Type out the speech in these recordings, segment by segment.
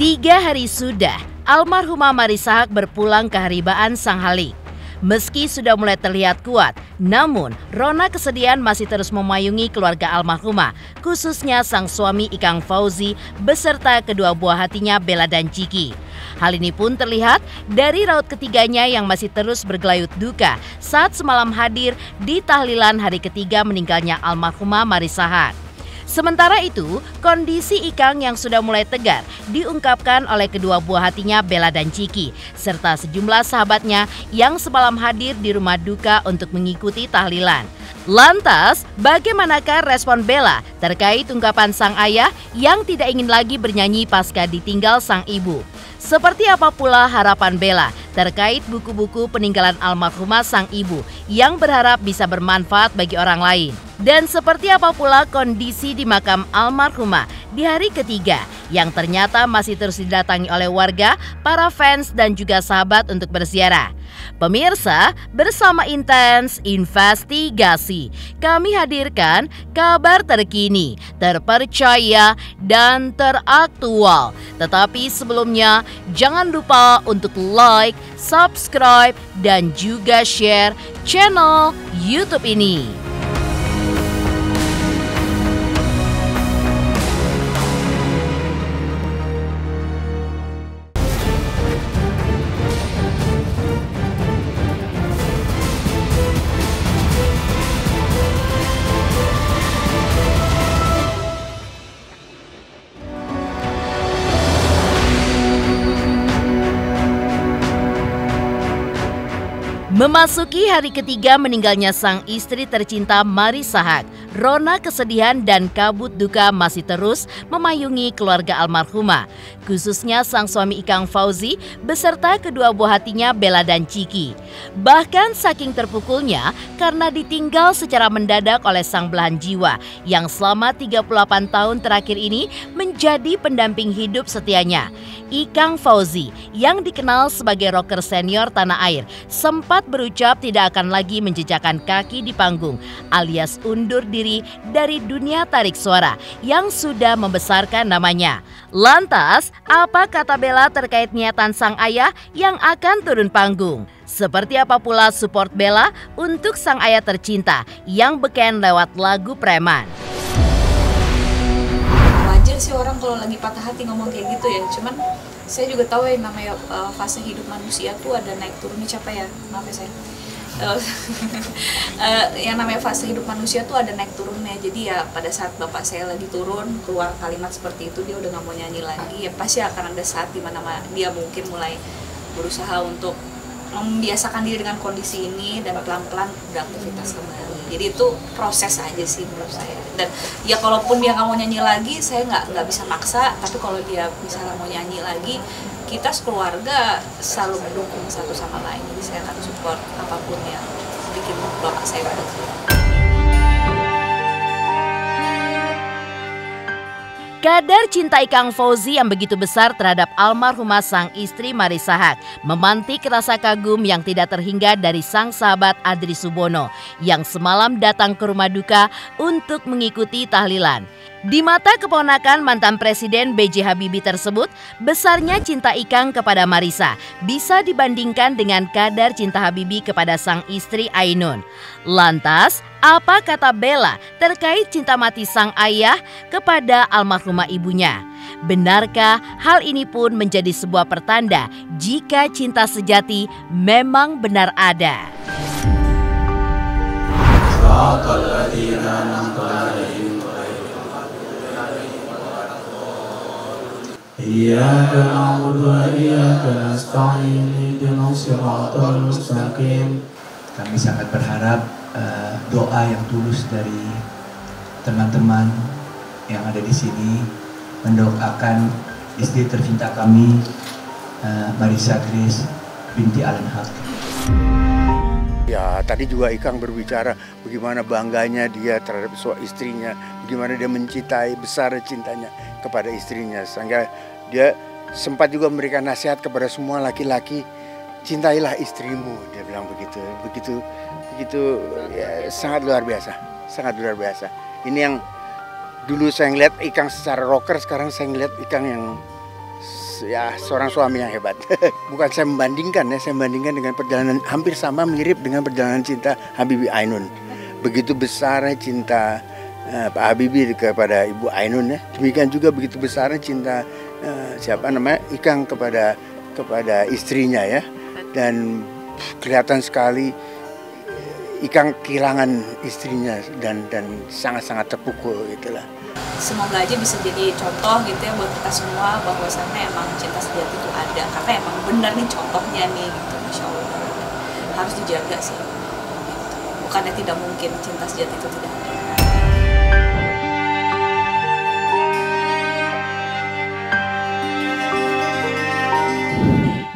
3 hari sudah almarhumah Marissa Haque berpulang ke haribaan sang halik. Meski sudah mulai terlihat kuat, namun rona kesedihan masih terus memayungi keluarga almarhumah, khususnya sang suami Ikang Fauzi beserta kedua buah hatinya Bella dan Ciki. Hal ini pun terlihat dari raut ketiganya yang masih terus bergelayut duka saat semalam hadir di tahlilan hari ketiga meninggalnya almarhumah Marissa Haque. Sementara itu, kondisi Ikang yang sudah mulai tegar diungkapkan oleh kedua buah hatinya Bella dan Ciki, serta sejumlah sahabatnya yang semalam hadir di rumah duka untuk mengikuti tahlilan. Lantas, bagaimanakah respon Bella terkait ungkapan sang ayah yang tidak ingin lagi bernyanyi pasca ditinggal sang ibu? Seperti apa pula harapan Bella terkait buku-buku peninggalan almarhumah sang ibu yang berharap bisa bermanfaat bagi orang lain? Dan seperti apa pula kondisi di makam almarhumah di hari ketiga yang ternyata masih terus didatangi oleh warga, para fans dan juga sahabat untuk berziarah? Pemirsa, bersama Intens Investigasi, kami hadirkan kabar terkini, terpercaya, dan teraktual. Tetapi sebelumnya, jangan lupa untuk like, subscribe, dan juga share channel YouTube ini. Memasuki hari ketiga meninggalnya sang istri tercinta Marissa Haque, rona kesedihan dan kabut duka masih terus memayungi keluarga almarhumah, khususnya sang suami Ikang Fauzi beserta kedua buah hatinya Bella dan Ciki. Bahkan saking terpukulnya karena ditinggal secara mendadak oleh sang belahan jiwa yang selama 38 tahun terakhir ini menjadi pendamping hidup setianya. Ikang Fauzi yang dikenal sebagai rocker senior tanah air sempat berucap tidak akan lagi menjejakkan kaki di panggung alias undur diri dari dunia tarik suara yang sudah membesarkan namanya. Lantas, apa kata Bella terkait niatan sang ayah yang akan turun panggung? Seperti apa pula support Bella untuk sang ayah tercinta yang beken lewat lagu Preman? Wajar sih orang kalau lagi patah hati ngomong kayak gitu ya, cuman saya juga tahu yang namanya fase hidup manusia tuh ada naik turunnya, siapa ya? Maaf ya saya. Yang namanya fase hidup manusia tuh ada naik turunnya. Jadi ya pada saat bapak saya lagi turun keluar kalimat seperti itu, dia udah nggak mau nyanyi lagi. Ya pasti akan ada saat dimana dia mungkin mulai berusaha untuk membiasakan diri dengan kondisi ini dan pelan-pelan beraktivitas kembali. Jadi itu proses aja sih menurut saya. Dan ya kalaupun dia nggak mau nyanyi lagi, saya nggak bisa maksa. Tapi kalau dia misalnya mau nyanyi lagi, kita sekeluarga selalu mendukung satu sama lain. Jadi saya akan support apapun yang bikin bapak saya bahagia. Kadar cinta Ikang Fauzi yang begitu besar terhadap almarhumah sang istri Marissa Haque memantik rasa kagum yang tidak terhingga dari sang sahabat Adri Subono yang semalam datang ke rumah duka untuk mengikuti tahlilan. Di mata keponakan mantan Presiden B.J. Habibie tersebut, besarnya cinta Ikang kepada Marissa bisa dibandingkan dengan kadar cinta Habibie kepada sang istri Ainun. Lantas, apa kata Bella terkait cinta mati sang ayah kepada almarhumah ibunya? Benarkah hal ini pun menjadi sebuah pertanda jika cinta sejati memang benar ada? Iyyaka na'budu wa iyyaka nasta'in ihdinas siratal mustaqim. Kami sangat berharap doa yang tulus dari teman-teman yang ada di sini mendoakan istri tercinta kami, Marissa Grace binti Alan Haque. Ya, tadi juga Ikang berbicara bagaimana bangganya dia terhadap istrinya, bagaimana dia mencintai besar cintanya kepada istrinya, sehingga dia sempat juga memberikan nasihat kepada semua laki-laki, cintailah istrimu, dia bilang begitu ya, sangat luar biasa. Ini yang dulu saya ngeliat Ikang secara rocker, sekarang saya ngeliat Ikang yang ya seorang suami yang hebat. Bukan saya membandingkan ya, saya membandingkan dengan perjalanan hampir sama mirip dengan perjalanan cinta Habibie Ainun. Begitu besarnya cinta Pak Habibie kepada Ibu Ainun ya. Demikian juga begitu besarnya cinta Ikang kepada istrinya ya. Dan kelihatan sekali Ikang kehilangan istrinya dan sangat-sangat terpukul gitulah. Semoga aja bisa jadi contoh gitu ya buat kita semua bahwasannya emang cinta sejati itu ada, karena emang benar nih contohnya nih gitu, Masya Allah. Harus dijaga sih gitu. Bukannya tidak mungkin cinta sejati itu tidak ada.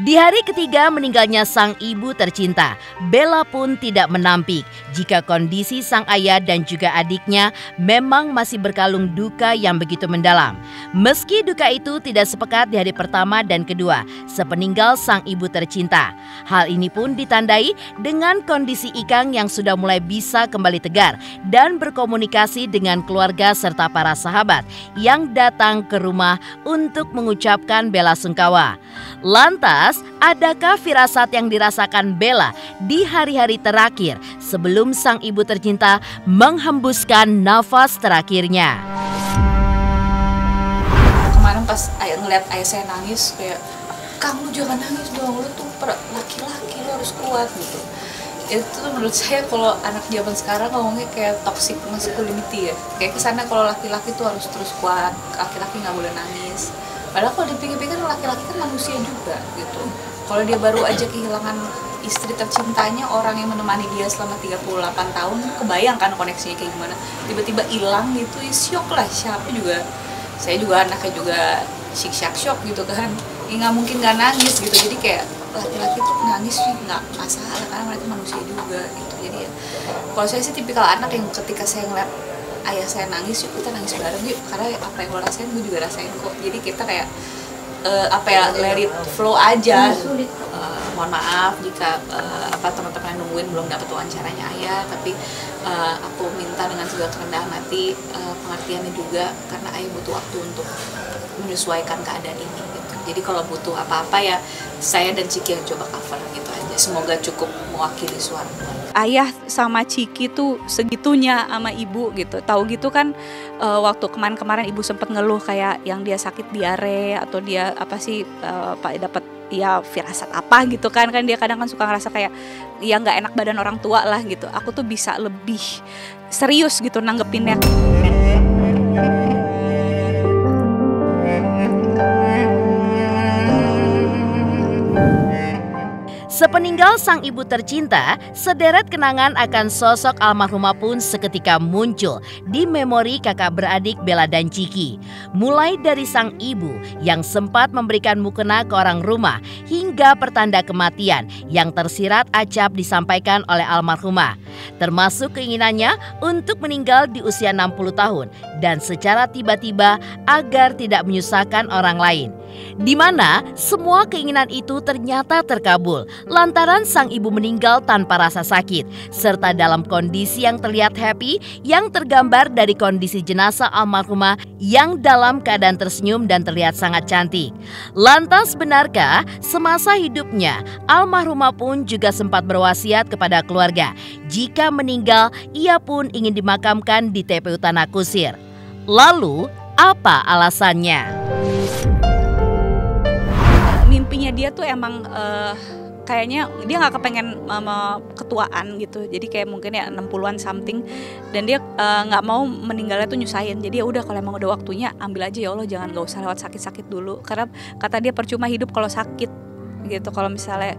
Di hari ketiga meninggalnya sang ibu tercinta, Bella pun tidak menampik jika kondisi sang ayah dan juga adiknya memang masih berkalung duka yang begitu mendalam. Meski duka itu tidak sepekat di hari pertama dan kedua sepeninggal sang ibu tercinta. Hal ini pun ditandai dengan kondisi Ikang yang sudah mulai bisa kembali tegar dan berkomunikasi dengan keluarga serta para sahabat yang datang ke rumah untuk mengucapkan bela sungkawa. Lantas, adakah firasat yang dirasakan Bella di hari-hari terakhir sebelum sang ibu tercinta menghembuskan nafas terakhirnya? Kemarin pas ngeliat ayah saya nangis, kayak, "Kamu jangan nangis dong, lu tuh laki-laki, lu harus kuat," gitu. Itu menurut saya kalau anak zaman sekarang ngomongnya kayak toxic masculinity ya. Kayak kesana kalau laki-laki tuh harus terus kuat, laki-laki nggak boleh nangis. Padahal kalau dipikir-pikir laki-laki kan manusia juga gitu. Kalau dia baru aja kehilangan istri tercintanya, orang yang menemani dia selama 38 tahun, kebayang kan koneksinya kayak gimana. Tiba-tiba hilang gitu, ya syok lah. Siapa juga, saya juga anaknya juga shock gitu kan. Ya nggak mungkin nggak nangis gitu. Jadi kayak laki-laki tuh nangis sih nggak masalah karena mereka manusia juga gitu. Jadi ya, kalau saya sih tipikal anak yang ketika saya ngeliat ayah saya nangis, yuk kita nangis bareng yuk, karena apa yang lo rasain gue juga rasain kok. Jadi kita kayak let it flow aja. Mohon maaf jika teman-teman yang nungguin belum dapat wawancaranya ayah, tapi aku minta dengan segala kerendahan hati pengertiannya juga, karena ayah butuh waktu untuk menyesuaikan keadaan ini gitu. Jadi kalau butuh apa-apa ya saya dan Ciki yang coba cover gitu aja. Semoga cukup mewakili suara. Ayah sama Ciki tuh segitunya sama ibu gitu. Tahu gitu kan waktu kemarin ibu sempat ngeluh kayak yang dia sakit diare atau dia dapat ya firasat apa gitu kan dia kadang kan suka ngerasa kayak ya nggak enak badan orang tua lah gitu. Aku tuh bisa lebih serius gitu nanggepinnya. Sepeninggal sang ibu tercinta, sederet kenangan akan sosok almarhumah pun seketika muncul di memori kakak beradik Bella dan Ciki. Mulai dari sang ibu yang sempat memberikan mukena ke orang rumah hingga pertanda kematian yang tersirat acap disampaikan oleh almarhumah. Termasuk keinginannya untuk meninggal di usia 60 tahun dan secara tiba-tiba agar tidak menyusahkan orang lain. Di mana semua keinginan itu ternyata terkabul lantaran sang ibu meninggal tanpa rasa sakit serta dalam kondisi yang terlihat happy yang tergambar dari kondisi jenazah almarhumah yang dalam keadaan tersenyum dan terlihat sangat cantik. Lantas benarkah semasa hidupnya almarhumah pun juga sempat berwasiat kepada keluarga jika meninggal ia pun ingin dimakamkan di TPU Tanah Kusir? Lalu apa alasannya? Mimpinya dia tuh emang kayaknya dia nggak kepengen ketuaan gitu. Jadi kayak mungkin ya 60-an something. Dan dia nggak mau meninggalnya tuh nyusahin. Jadi ya udah kalau emang udah waktunya ambil aja ya Allah, jangan gak usah lewat sakit-sakit dulu. Karena kata dia percuma hidup kalau sakit gitu. Kalau misalnya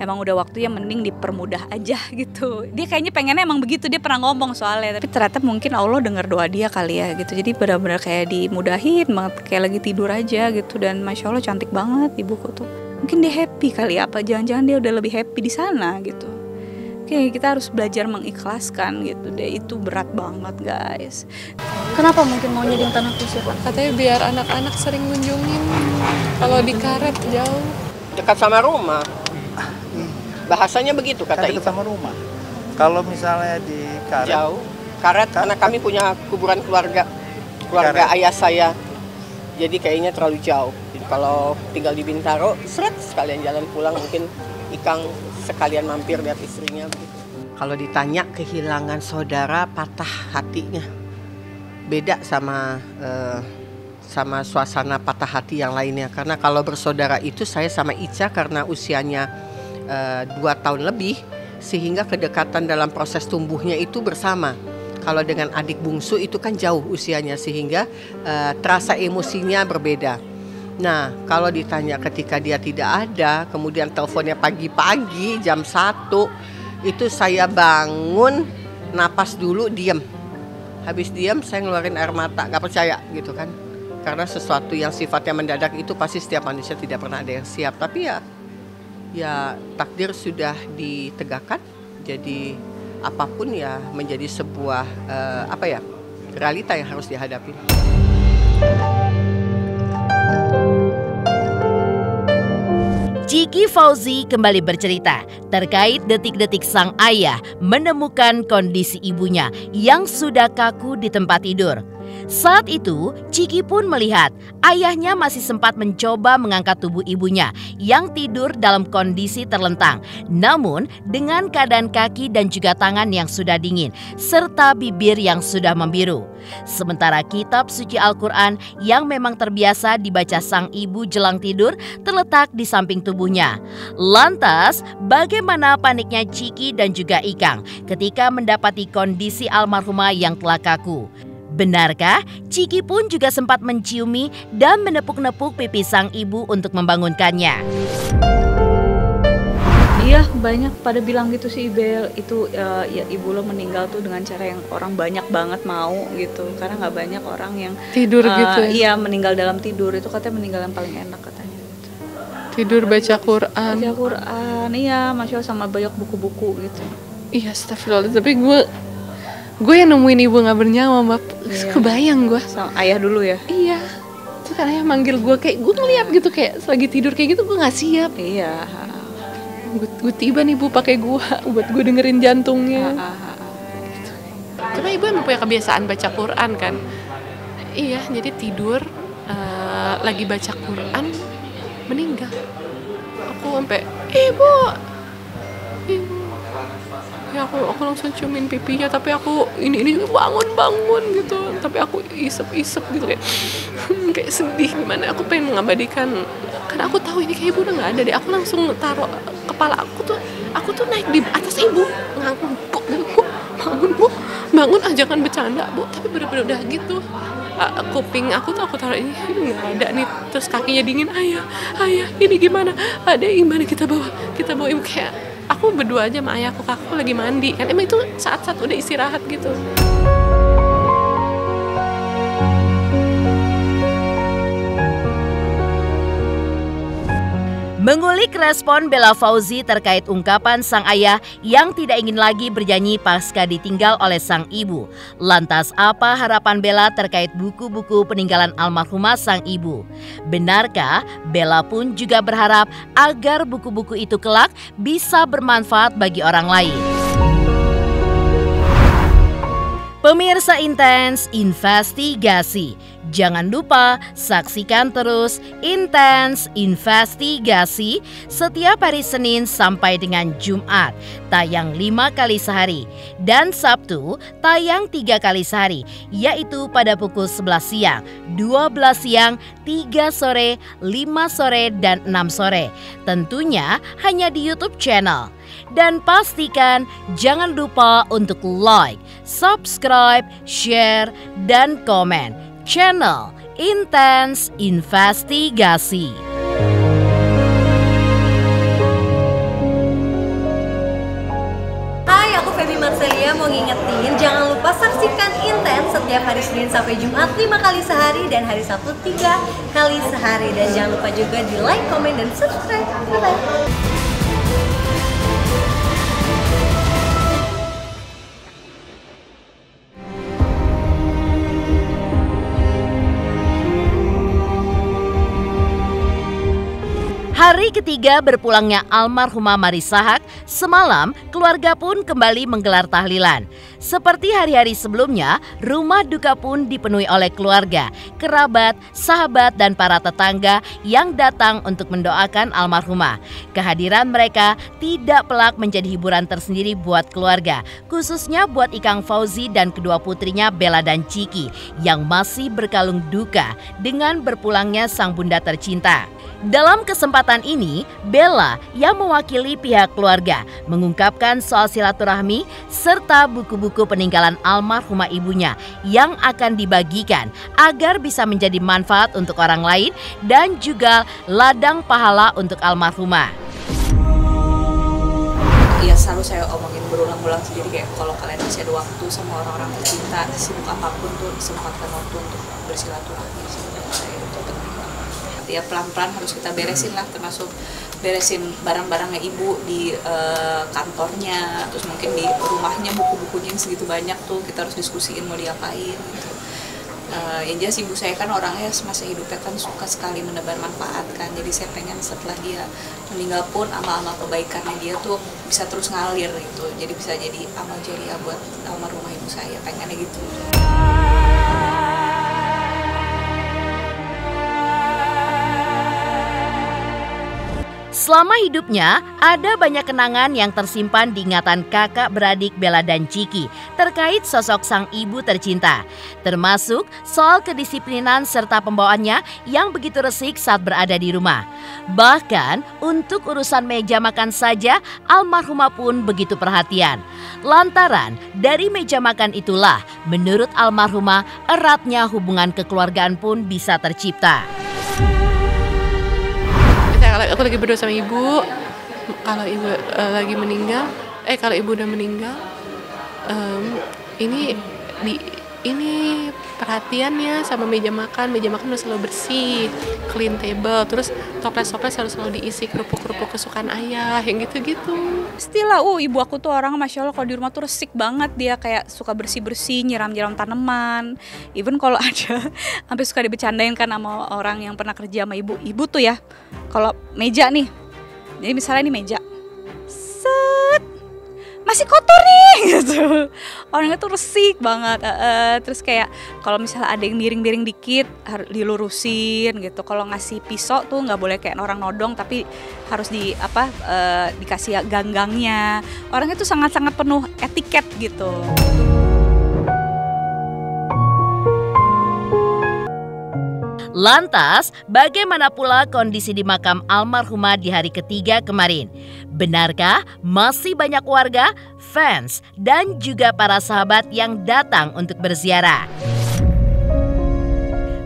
emang udah waktunya mending dipermudah aja gitu. Dia kayaknya pengennya emang begitu, dia pernah ngomong soalnya. Tapi ternyata mungkin Allah dengar doa dia kali ya gitu. Jadi benar-benar kayak dimudahin banget, kayak lagi tidur aja gitu. Dan Masya Allah cantik banget ibuku tuh. Mungkin dia happy kali ya, apa jangan-jangan dia udah lebih happy di sana gitu. Oke, kita harus belajar mengikhlaskan gitu deh, itu berat banget guys. Kenapa mungkin maunya di Tanah Kusir? Katanya biar anak-anak sering ngunjungin. Kalau di Karet jauh. Dekat sama rumah. Bahasanya begitu kata dekat sama rumah. Kalau misalnya di Karet jauh. Karet karena kami punya kuburan keluarga Karet. ayah saya. Jadi kayaknya terlalu jauh. Jadi Kalau tinggal di Bintaro, sekalian jalan pulang mungkin Ikang sekalian mampir lihat istrinya begitu. Kalau ditanya kehilangan saudara, patah hatinya. Beda sama suasana patah hati yang lainnya. Karena kalau bersaudara itu saya sama Ica karena usianya 2 tahun lebih, sehingga kedekatan dalam proses tumbuhnya itu bersama. Kalau dengan adik bungsu itu kan jauh usianya, sehingga terasa emosinya berbeda. Nah, kalau ditanya ketika dia tidak ada, kemudian teleponnya pagi-pagi jam 1, itu saya bangun, napas dulu, diam. Habis diam saya ngeluarin air mata, gak percaya gitu kan. Karena sesuatu yang sifatnya mendadak itu pasti setiap manusia tidak pernah ada yang siap. Tapi ya takdir sudah ditegakkan, jadi apapun ya menjadi sebuah realita yang harus dihadapi. Ciki Fauzi kembali bercerita terkait detik-detik sang ayah menemukan kondisi ibunya yang sudah kaku di tempat tidur. Saat itu, Ciki pun melihat ayahnya masih sempat mencoba mengangkat tubuh ibunya yang tidur dalam kondisi terlentang, namun dengan keadaan kaki dan juga tangan yang sudah dingin, serta bibir yang sudah membiru. Sementara kitab suci Al-Quran yang memang terbiasa dibaca sang ibu jelang tidur terletak di samping tubuhnya. Lantas, bagaimana paniknya Ciki dan juga Ikang ketika mendapati kondisi almarhumah yang telah kaku? Benarkah Ciki pun juga sempat menciumi dan menepuk-nepuk pipi sang ibu untuk membangunkannya? Iya, banyak pada bilang gitu sih, Bel. Itu ya ibu lo meninggal tuh dengan cara yang orang banyak banget mau gitu. Karena nggak banyak orang yang tidur gitu. Iya, meninggal dalam tidur itu katanya meninggal yang paling enak katanya. Tidur baca Quran. Baca Quran, iya, Masya Allah, sama banyak buku-buku gitu. Iya, astagfirullah. Tapi gue yang nemuin ibu nggak bernyawa, Mbak. Iya. Kebayang gue. Sama ayah dulu ya? Iya. Terus kan ayah manggil gue, kayak gue ngeliat gitu, kayak lagi tidur kayak gitu, gue nggak siap. Iya. Gue tiba nih Bu pakai gue buat gue dengerin jantungnya. Gitu. Cuma ibu emang punya kebiasaan baca Quran kan. Iya, jadi tidur lagi baca Quran meninggal. Aku sampai ibu. Ya aku langsung ciumin pipinya, tapi aku ini bangun gitu, tapi aku isep gitu kayak sedih gimana. Aku pengen mengabadikan, karena aku tahu ini kayak ibu udah nggak ada deh. Aku langsung taruh kepala aku tuh naik di atas ibu, ngangkut bu, bangun jangan bercanda Bu. Tapi bener-bener udah gitu. Kuping aku taruh ini nggak ada nih, terus kakinya dingin. Ayah ini gimana? Ada gimana kita bawa ibu. Kayak aku berdua aja sama ayahku, kakakku lagi mandi kan, emang itu saat-saat udah istirahat gitu. Mengulik respon Bella Fauzi terkait ungkapan sang ayah yang tidak ingin lagi bernyanyi pasca ditinggal oleh sang ibu. Lantas apa harapan Bella terkait buku-buku peninggalan almarhumah sang ibu? Benarkah Bella pun juga berharap agar buku-buku itu kelak bisa bermanfaat bagi orang lain? Pemirsa Intens Investigasi, jangan lupa saksikan terus Intens Investigasi setiap hari Senin sampai dengan Jumat, tayang 5 kali sehari, dan Sabtu tayang 3 kali sehari, yaitu pada pukul 11 siang, 12 siang, 3 sore, 5 sore, dan 6 sore. Tentunya hanya di YouTube channel. Dan pastikan jangan lupa untuk like, subscribe, share, dan komen channel Intens Investigasi. Hai, aku Feby Marcelia mau ngingetin jangan lupa saksikan Intens setiap hari Senin sampai Jumat 5 kali sehari dan hari Sabtu 3 kali sehari. Dan jangan lupa juga di like, komen, dan subscribe. Bye-bye. Hari ketiga berpulangnya almarhumah Marisahak, semalam keluarga pun kembali menggelar tahlilan. Seperti hari-hari sebelumnya, rumah duka pun dipenuhi oleh keluarga, kerabat, sahabat, dan para tetangga yang datang untuk mendoakan almarhumah. Kehadiran mereka tidak pelak menjadi hiburan tersendiri buat keluarga, khususnya buat Ikang Fauzi dan kedua putrinya Bella dan Ciki yang masih berkalung duka dengan berpulangnya sang bunda tercinta. Dalam kesempatan ini, Bella yang mewakili pihak keluarga mengungkapkan soal silaturahmi serta buku-buku peninggalan almarhumah ibunya yang akan dibagikan agar bisa menjadi manfaat untuk orang lain dan juga ladang pahala untuk almarhumah. Ya selalu saya omongin berulang-ulang sendiri, kayak kalau kalian masih ada waktu sama orang-orang tercinta, sibuk apapun tuh sempatkan waktu untuk bersilaturahmi. Saya itu penting banget. Ya pelan-pelan harus kita beresin lah, termasuk beresin barang-barangnya ibu di kantornya, terus mungkin di rumahnya buku-bukunya yang segitu banyak tuh kita harus diskusiin mau diapain gitu. Yang jelas ibu saya kan orangnya semasa hidupnya kan suka sekali menebar manfaat kan, jadi saya pengen setelah dia meninggal pun amal-amal kebaikannya dia tuh bisa terus ngalir gitu, jadi bisa jadi amal jariah buat almarhumah ibu saya, pengennya gitu. Selama hidupnya, ada banyak kenangan yang tersimpan di ingatan kakak beradik Bella dan Ciki terkait sosok sang ibu tercinta, termasuk soal kedisiplinan serta pembawaannya yang begitu resik saat berada di rumah. Bahkan untuk urusan meja makan saja, almarhumah pun begitu perhatian. Lantaran dari meja makan itulah, menurut almarhumah, eratnya hubungan kekeluargaan pun bisa tercipta. Kalau aku lagi berdua sama ibu, kalau ibu lagi meninggal, kalau ibu udah meninggal, ini perhatiannya sama meja makan udah selalu bersih, clean table, terus toples selalu diisi kerupuk-kerupuk kesukaan ayah, yang gitu-gitu. Pastilah, ibu aku tuh orang Masya Allah kalau di rumah tuh resik banget, dia kayak suka bersih-bersih, nyiram-nyiram tanaman. Even kalau ada, sampai suka dibecandain kan sama orang yang pernah kerja sama ibu tuh ya, kalau meja nih, jadi misalnya ini meja, masih kotor nih gitu, orangnya tuh resik banget. Terus kayak kalau misalnya ada yang miring-miring dikit harus dilurusin gitu. Kalau ngasih pisau tuh nggak boleh kayak orang nodong, tapi harus dikasih ganggangnya. Orangnya tuh sangat-sangat penuh etiket gitu. Lantas, bagaimana pula kondisi di makam almarhumah di hari ketiga kemarin? Benarkah masih banyak warga, fans, dan juga para sahabat yang datang untuk berziarah?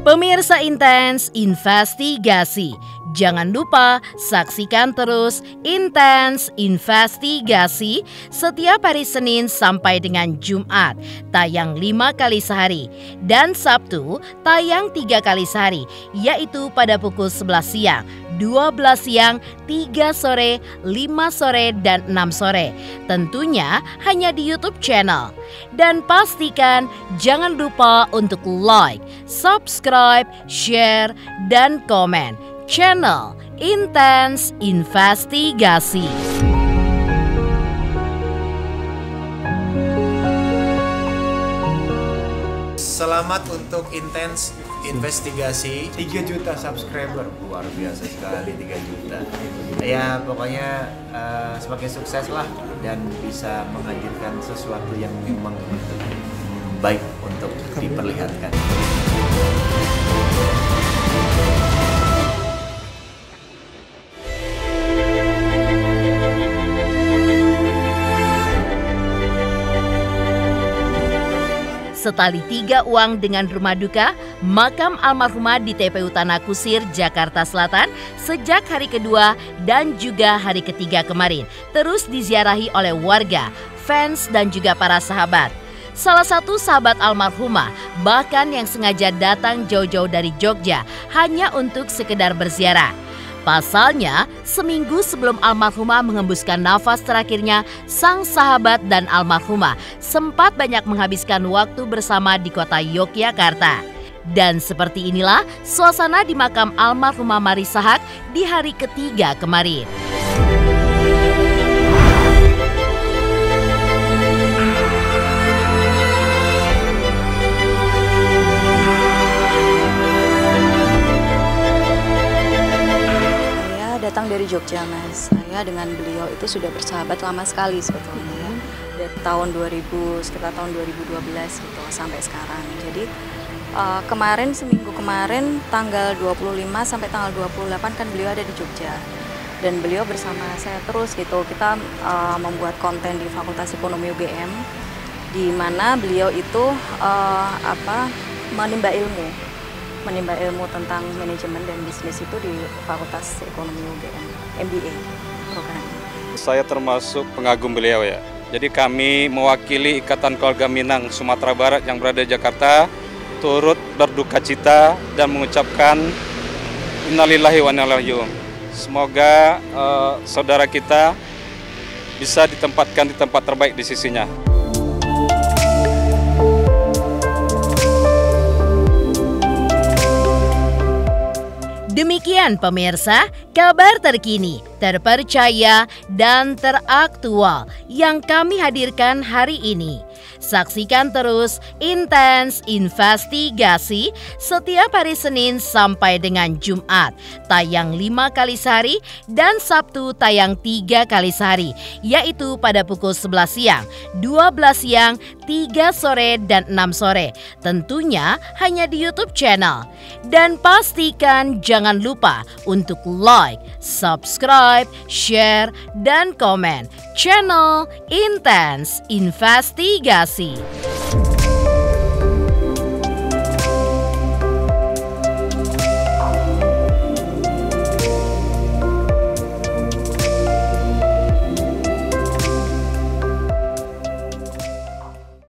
Pemirsa Intens Investigasi, jangan lupa saksikan terus Intens Investigasi setiap hari Senin sampai dengan Jumat, tayang 5 kali sehari, dan Sabtu tayang 3 kali sehari, yaitu pada pukul 11 siang, 12 siang, 3 sore, 5 sore, dan 6 sore. Tentunya hanya di YouTube channel. Dan pastikan jangan lupa untuk like, subscribe, share, dan komen channel Intens Investigasi. Selamat untuk Intens Investigasi. 3 juta subscriber, luar biasa sekali 3 juta. Ya pokoknya semakin sukses lah dan bisa menghadirkan sesuatu yang memang baik untuk diperlihatkan. Setali 3 uang dengan rumah duka, makam almarhumah di TPU Tanah Kusir, Jakarta Selatan sejak hari kedua dan juga hari ketiga kemarin terus diziarahi oleh warga, fans, dan juga para sahabat. Salah satu sahabat almarhumah bahkan yang sengaja datang jauh-jauh dari Jogja hanya untuk sekedar berziarah. Pasalnya, seminggu sebelum almarhumah mengembuskan nafas terakhirnya, sang sahabat dan almarhumah sempat banyak menghabiskan waktu bersama di kota Yogyakarta. Dan seperti inilah suasana di makam almarhumah Marisahak di hari ketiga kemarin. Jogja, Mas. Saya dengan beliau itu sudah bersahabat lama sekali sebetulnya ya. Dari tahun 2000, sekitar tahun 2012 gitu sampai sekarang. Jadi kemarin, seminggu kemarin tanggal 25 sampai tanggal 28 kan beliau ada di Jogja. Dan beliau bersama saya terus gitu. Kita membuat konten di Fakultas Ekonomi UGM, di mana beliau itu menimba ilmu tentang manajemen dan bisnis itu di Fakultas Ekonomi UGM, MBA program. Saya termasuk pengagum beliau ya. Jadi kami mewakili Ikatan Keluarga Minang Sumatera Barat yang berada di Jakarta turut berduka cita dan mengucapkan innalillahi wa inna ilaihi raji'un. Semoga saudara kita bisa ditempatkan di tempat terbaik di sisinya. Demikian pemirsa, kabar terkini, terpercaya, dan teraktual yang kami hadirkan hari ini. Saksikan terus Intens Investigasi setiap hari Senin sampai dengan Jumat, tayang 5 kali sehari dan Sabtu tayang 3 kali sehari, yaitu pada pukul 11 siang, 12 siang, 3 sore, dan 6 sore. Tentunya hanya di YouTube channel. Dan pastikan jangan lupa untuk like, subscribe, share, dan komen channel Intens Investigasi.